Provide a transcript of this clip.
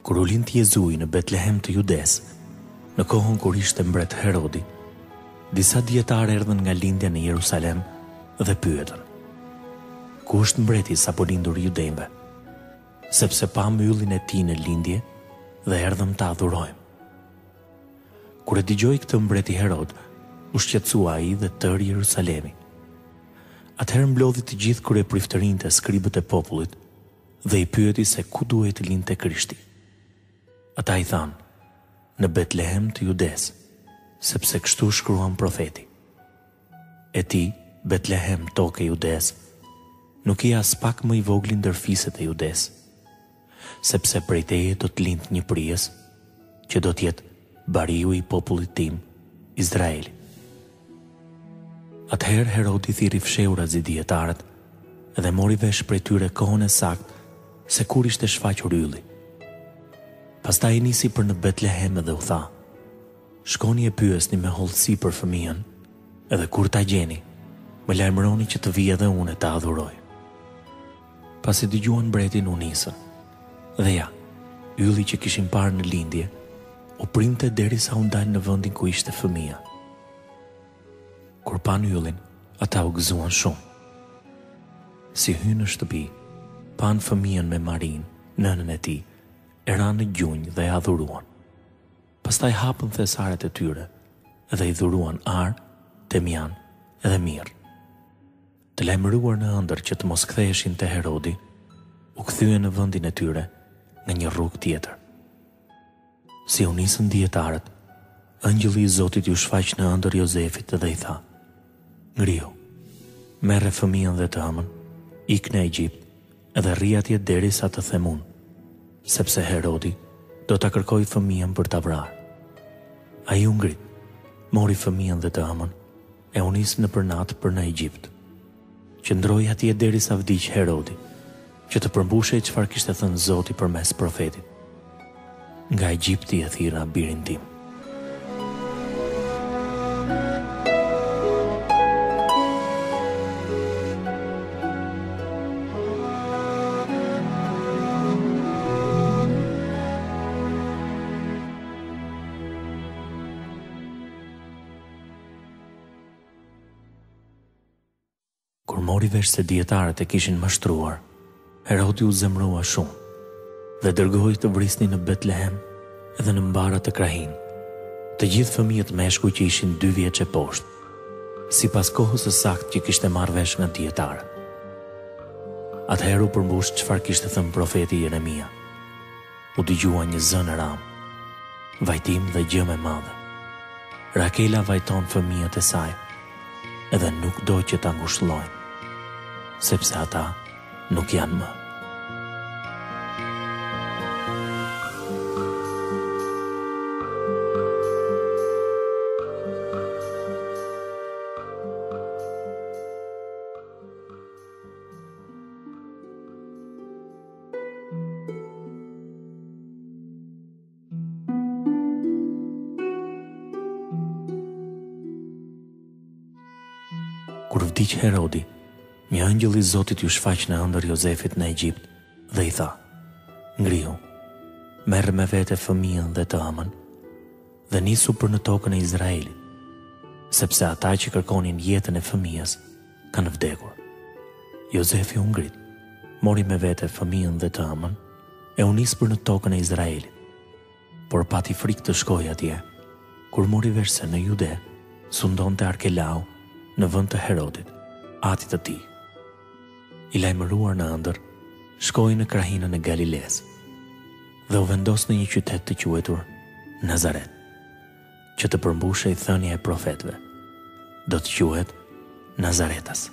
Kur u lind Jezui në Betlehem të Judes, në kohën kur ishte mbret Herodi, disa dietarë erdhën nga lindja në Jerusalem dhe pyetën: ku është mbreti sapo lindur judejve? Sepse pa yllin e tij në lindje dhe erdhëm ta adhurojmë. Kur e dëgjoi këtë mbreti Herod, u shqetësua ai dhe tërë Jerusalemi. Atëherë mblodhi të gjithë kryepriftërinjtë e skribët e popullit dhe i pyeti se ku duhej të lindte Krishti. Ata i thanë: në Betlehem të Judes, sepse kështu shkruan profeti: e ti, Betlehem, toke Judes, nuk i as pak më i vogël ndër fiset e Judes, sepse prej teje do të lindë një prijes, që do të jetë bariu i popullit tim, Izraeli. Atëherë Herodi thiri fshehurat e dietarët dhe mori vesh prej tyre kohën e saktë se kur ishte shfaqur ylli. Pastaj nisi për në Betlehem dhe u tha: shkoni e pyesni me hollësi për fëmijën, edhe kur ta gjeni, më lajmëroni që të vij edhe unë ta adhuroj. Pasi dëgjuan mbretin u nisën, dhe ja, ylli që kishin parë në lindje u printe derisa u ndal në vendin ku ishte fëmia. Kur pan yllin, ata u gëzuan shumë. Si hynë në shtëpi, pan fëmijën me Marin, nënën e tij, e ranë në gjunjë dhe e adhuruan. Pastaj hapën thesaret e tyre dhe i dhuruan ar, temjan dhe mirë. Të lajmëruar në ëndër që të mos ktheheshin te Herodi, u kthyen në vendin e tyre në një rrugë tjetër. Si u nisën dietarët, ëngjëlli i Zotit ju shfaq në ëndër Jozefit dhe i tha: ngrihu, merre fëmijën dhe të ëmën, ik në Egjipt edhe rri atje derisa të them unë, sepse Herodi do ta kërkoj fëmijën për ta vrarë. Ai u ngrit, mori fëmijën dhe të ëmën e u nis nëpër natë për në Egjipt. Qëndroi atje derisa vdiq Herodi, që të përmbushej çfarë kishte thënë Zoti përmes profetit: nga Egjipti e thirra birin tim. Kur mori vesh se dietarët e kishin mashtruar, Herodi u zemrua shumë dhe dërgoi të vrisnin në Betlehem edhe në mbara të krahin të gjithë fëmijët meshkuj që ishin 2 vjeç e poshtë, sipas kohës së saktë që kishte marrë vesh nga dietarët. Atëherë u përmbush çfarë kishte thënë profeti Jeremia. U dëgjua një zë në ram, vajtim dhe gjëm e madhe. Rakela vajton fëmijët e saj, edhe nuk do që ta ngushëllojnë, sepse ata nuk janë më. Kur vdiq Herodi, një ëngjëll i Zotit ju shfaq në ëndër Jozefit në Egjipt dhe i tha: ngrihu, merre me vete fëmijën dhe të ëmën dhe nisu për në tokën e Izraelit, sepse ata që kërkonin jetën e fëmijës kanë vdekur. Jozefi u ngrit, mori me vete fëmijën dhe të ëmën e u nis për në tokën e Izraelit, por pati frikë të shkojë atje, kur mori vesh se në Jude sundonte Arkelau në vend të Herodit, atit të tij. I lajmëruar në ëndër, shkoi në krahinën e Galiles dhe u vendos në një qytet të quajtur Nazaret, që të përmbushej thënia e profetëve: do të quhet Nazaretas.